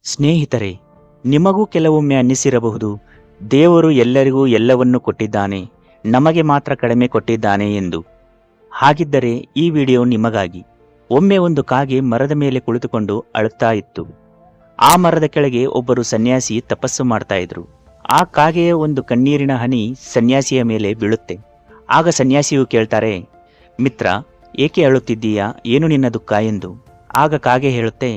ಸ್ನೇಹಿತರೆ, ನಿಮಗೂ ಕೆಲವೊಮ್ಮೆ ಅನ್ನಿಸಿರಬಹುದು, ದೇವರು ಎಲ್ಲರಿಗೂ ಎಲ್ಲವನ್ನೂ ಕೊಟ್ಟಿದ್ದಾನೆ, ನಮಗೆ ಮಾತ್ರ ಕಡಿಮೆ ಕೊಟ್ಟಿದ್ದಾನೆ ಎಂದು. ಹಾಗಿದ್ದರೆ ಈ ವಿಡಿಯೋ ನಿಮಗಾಗಿ. ಒಮ್ಮೆ ಒಂದು ಕಾಗೆ ಮರದ ಮೇಲೆ ಕುಳಿತುಕೊಂಡು ಅಳುತ್ತಾ ಇತ್ತು. ಆ ಮರದ ಕೆಳಗೆ ಒಬ್ಬರು ಸನ್ಯಾಸಿ ತಪಸ್ಸು ಮಾಡ್ತಾ ಇದ್ರು. ಆ ಕಾಗೆಯ ಒಂದು ಕಣ್ಣೀರಿನ ಹನಿ ಸನ್ಯಾಸಿಯ ಮೇಲೆ ಬೀಳುತ್ತೆ. ಆಗ ಸನ್ಯಾಸಿಯು ಕೇಳ್ತಾರೆ, ಮಿತ್ರ, ಏಕೆ ಅಳುತ್ತಿದ್ದೀಯಾ, ಏನು ನಿನ್ನ ದುಃಖ ಎಂದು. ಆಗ ಕಾಗೆ ಹೇಳುತ್ತೆ,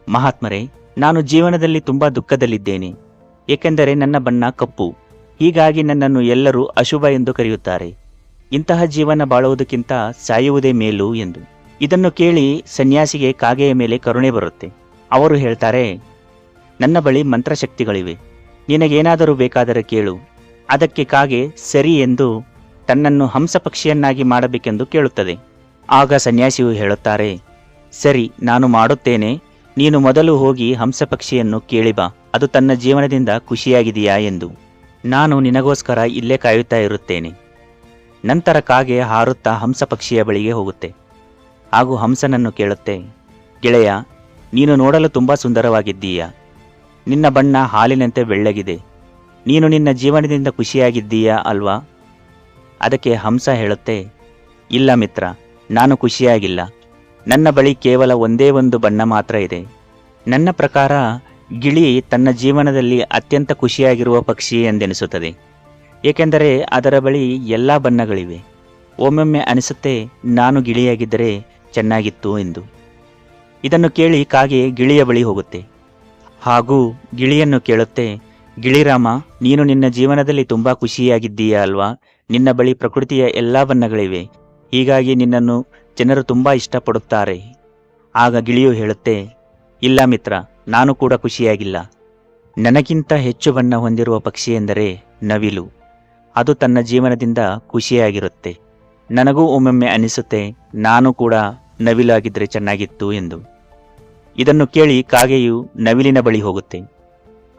ಮಹಾತ್ಮರೇ, ನಾನು ಜೀವನದಲ್ಲಿ ತುಂಬಾ ದುಃಖದಲ್ಲಿದ್ದೇನೆ. ಏಕೆಂದರೆ ನನ್ನ ಬಣ್ಣ ಕಪ್ಪು, ಹೀಗಾಗಿ ನನ್ನನ್ನು ಎಲ್ಲರೂ ಅಶುಭ ಎಂದು ಕರೆಯುತ್ತಾರೆ. ಇಂತಹ ಜೀವನ ಬಾಳುವುದಕ್ಕಿಂತ ಸಾಯುವುದೇ ಮೇಲು ಎಂದು. ಇದನ್ನು ಕೇಳಿ ಸನ್ಯಾಸಿಗೆ ಕಾಗೆಯ ಮೇಲೆ ಕರುಣೆ ಬರುತ್ತೆ. ಅವರು ಹೇಳ್ತಾರೆ, ನನ್ನ ಬಳಿ ಮಂತ್ರಶಕ್ತಿಗಳಿವೆ, ನಿನಗೇನಾದರೂ ಬೇಕಾದರೆ ಕೇಳು. ಅದಕ್ಕೆ ಕಾಗೆ ಸರಿ ಎಂದು ತನ್ನನ್ನು ಹಂಸ ಪಕ್ಷಿಯನ್ನಾಗಿ ಮಾಡಬೇಕೆಂದು ಕೇಳುತ್ತದೆ. ಆಗ ಸನ್ಯಾಸಿಯು ಹೇಳುತ್ತಾರೆ, ಸರಿ, ನಾನು ಮಾಡುತ್ತೇನೆ. ನೀನು ಮೊದಲು ಹೋಗಿ ಹಂಸ ಪಕ್ಷಿಯನ್ನು ಕೇಳಿಬಾ, ಅದು ತನ್ನ ಜೀವನದಿಂದ ಖುಷಿಯಾಗಿದೆಯಾ ಎಂದು. ನಾನು ನಿನಗೋಸ್ಕರ ಇಲ್ಲೇ ಕಾಯುತ್ತಾ ಇರುತ್ತೇನೆ. ನಂತರ ಕಾಗೆ ಹಾರುತ್ತಾ ಹಂಸ ಪಕ್ಷಿಯ ಬಳಿಗೆ ಹೋಗುತ್ತೆ. ಹಾಗೂ ಹಂಸನನ್ನು ಕೇಳುತ್ತೆ, ಗೆಳೆಯ, ನೀನು ನೋಡಲು ತುಂಬಾ ಸುಂದರವಾಗಿದ್ದೀಯಾ, ನಿನ್ನ ಬಣ್ಣ ಹಾಲಿನಂತೆ ಬೆಳ್ಳಗಿದೆ, ನೀನು ನಿನ್ನ ಜೀವನದಿಂದ ಖುಷಿಯಾಗಿದ್ದೀಯಾ ಅಲ್ವಾ. ಅದಕ್ಕೆ ಹಂಸ ಹೇಳುತ್ತೆ, ಇಲ್ಲ ಮಿತ್ರ, ನಾನು ಖುಷಿಯಾಗಿಲ್ಲ. ನನ್ನ ಬಳಿ ಕೇವಲ ಒಂದೇ ಒಂದು ಬಣ್ಣ ಮಾತ್ರ ಇದೆ. ನನ್ನ ಪ್ರಕಾರ ಗಿಳಿ ತನ್ನ ಜೀವನದಲ್ಲಿ ಅತ್ಯಂತ ಖುಷಿಯಾಗಿರುವ ಪಕ್ಷಿ ಎಂದೆನಿಸುತ್ತದೆ. ಏಕೆಂದರೆ ಅದರ ಬಳಿ ಎಲ್ಲ ಬಣ್ಣಗಳಿವೆ. ಒಮ್ಮೊಮ್ಮೆ ಅನಿಸುತ್ತೆ, ನಾನು ಗಿಳಿಯಾಗಿದ್ದರೆ ಚೆನ್ನಾಗಿತ್ತು ಎಂದು. ಇದನ್ನು ಕೇಳಿ ಕಾಗೆ ಗಿಳಿಯ ಬಳಿ ಹೋಗುತ್ತೆ. ಹಾಗೂ ಗಿಳಿಯನ್ನು ಕೇಳುತ್ತೆ, ಗಿಳಿರಾಮ, ನೀನು ನಿನ್ನ ಜೀವನದಲ್ಲಿ ತುಂಬಾ ಖುಷಿಯಾಗಿದ್ದೀಯಾ ಅಲ್ವಾ, ನಿನ್ನ ಬಳಿ ಪ್ರಕೃತಿಯ ಎಲ್ಲ ಬಣ್ಣಗಳಿವೆ, ಹೀಗಾಗಿ ನಿನ್ನನ್ನು ಜನರು ತುಂಬಾ ಇಷ್ಟಪಡುತ್ತಾರೆ. ಆಗ ಗಿಳಿಯು ಹೇಳುತ್ತೆ, ಇಲ್ಲ ಮಿತ್ರ, ನಾನು ಕೂಡ ಖುಷಿಯಾಗಿಲ್ಲ. ನನಗಿಂತ ಹೆಚ್ಚು ಬಣ್ಣ ಹೊಂದಿರುವ ಪಕ್ಷಿ ಎಂದರೆ ನವಿಲು. ಅದು ತನ್ನ ಜೀವನದಿಂದ ಖುಷಿಯಾಗಿರುತ್ತೆ. ನನಗೂ ಒಮ್ಮೊಮ್ಮೆ ಅನಿಸುತ್ತೆ, ನಾನು ಕೂಡ ನವಿಲಾಗಿದ್ದರೆ ಚೆನ್ನಾಗಿತ್ತು ಎಂದು. ಇದನ್ನು ಕೇಳಿ ಕಾಗೆಯು ನವಿಲಿನ ಬಳಿ ಹೋಗುತ್ತೆ.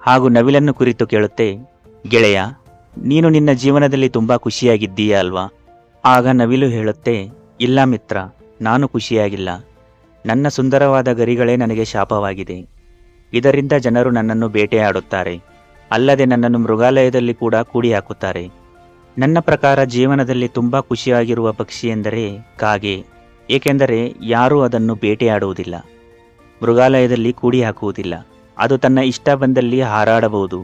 ಹಾಗೂ ನವಿಲನ್ನು ಕುರಿತು ಕೇಳುತ್ತೆ, ಗೆಳೆಯ, ನೀನು ನಿನ್ನ ಜೀವನದಲ್ಲಿ ತುಂಬಾ ಖುಷಿಯಾಗಿದ್ದೀಯಾ ಅಲ್ವಾ. ಆಗ ನವಿಲು ಹೇಳುತ್ತೆ, ಇಲ್ಲ ಮಿತ್ರ, ನಾನು ಖುಷಿಯಾಗಿಲ್ಲ. ನನ್ನ ಸುಂದರವಾದ ಗರಿಗಳೇ ನನಗೆ ಶಾಪವಾಗಿದೆ. ಇದರಿಂದ ಜನರು ನನ್ನನ್ನು ಬೇಟೆಯಾಡುತ್ತಾರೆ, ಅಲ್ಲದೆ ನನ್ನನ್ನು ಮೃಗಾಲಯದಲ್ಲಿ ಕೂಡ ಕೂಡಿ ಹಾಕುತ್ತಾರೆ. ನನ್ನ ಪ್ರಕಾರ ಜೀವನದಲ್ಲಿ ತುಂಬಾ ಖುಷಿಯಾಗಿರುವ ಪಕ್ಷಿ ಎಂದರೆ ಕಾಗೆ. ಏಕೆಂದರೆ ಯಾರೂ ಅದನ್ನು ಬೇಟೆಯಾಡುವುದಿಲ್ಲ, ಮೃಗಾಲಯದಲ್ಲಿ ಕೂಡಿ ಹಾಕುವುದಿಲ್ಲ. ಅದು ತನ್ನ ಇಷ್ಟ ಬಂದಲ್ಲಿ ಹಾರಾಡಬಹುದು,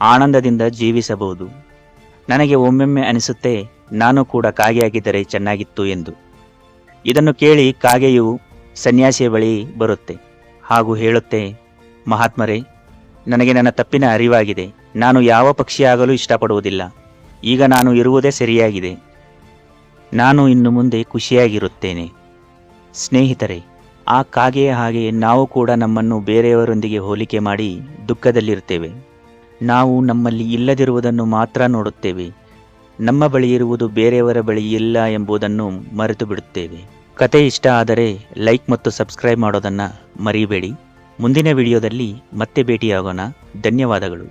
ಆನಂದದಿಂದ ಜೀವಿಸಬಹುದು. ನನಗೆ ಒಮ್ಮೊಮ್ಮೆ ಅನಿಸುತ್ತೆ, ನಾನು ಕೂಡ ಕಾಗೆಯಾಗಿದ್ದರೆ ಚೆನ್ನಾಗಿತ್ತು ಎಂದು. ಇದನ್ನು ಕೇಳಿ ಕಾಗೆಯು ಸನ್ಯಾಸಿಯ ಬಳಿ ಬರುತ್ತೆ. ಹಾಗೂ ಹೇಳುತ್ತೆ, ಮಹಾತ್ಮರೇ, ನನಗೆ ನನ್ನ ತಪ್ಪಿನ ಅರಿವಾಗಿದೆ. ನಾನು ಯಾವ ಪಕ್ಷಿಯಾಗಲು ಇಷ್ಟಪಡುವುದಿಲ್ಲ. ಈಗ ನಾನು ಇರುವುದೇ ಸರಿಯಾಗಿದೆ. ನಾನು ಇನ್ನು ಮುಂದೆ ಖುಷಿಯಾಗಿರುತ್ತೇನೆ. ಸ್ನೇಹಿತರೆ, ಆ ಕಾಗೆಯ ಹಾಗೆ ನಾವು ಕೂಡ ನಮ್ಮನ್ನು ಬೇರೆಯವರೊಂದಿಗೆ ಹೋಲಿಕೆ ಮಾಡಿ ದುಃಖದಲ್ಲಿರುತ್ತೇವೆ. ನಾವು ನಮ್ಮಲ್ಲಿ ಇಲ್ಲದಿರುವುದನ್ನು ಮಾತ್ರ ನೋಡುತ್ತೇವೆ. ನಮ್ಮ ಬಳಿ ಇರುವುದು ಬೇರೆಯವರ ಬಳಿ ಇಲ್ಲ ಎಂಬುದನ್ನು ಮರೆತು ಬಿಡುತ್ತೇವೆ. ಕತೆ ಇಷ್ಟ ಆದರೆ ಲೈಕ್ ಮತ್ತು ಸಬ್ಸ್ಕ್ರೈಬ್ ಮಾಡೋದನ್ನು ಮರಿಬೇಡಿ. ಮುಂದಿನ ವಿಡಿಯೋದಲ್ಲಿ ಮತ್ತೆ ಭೇಟಿಯಾಗೋಣ. ಧನ್ಯವಾದಗಳು.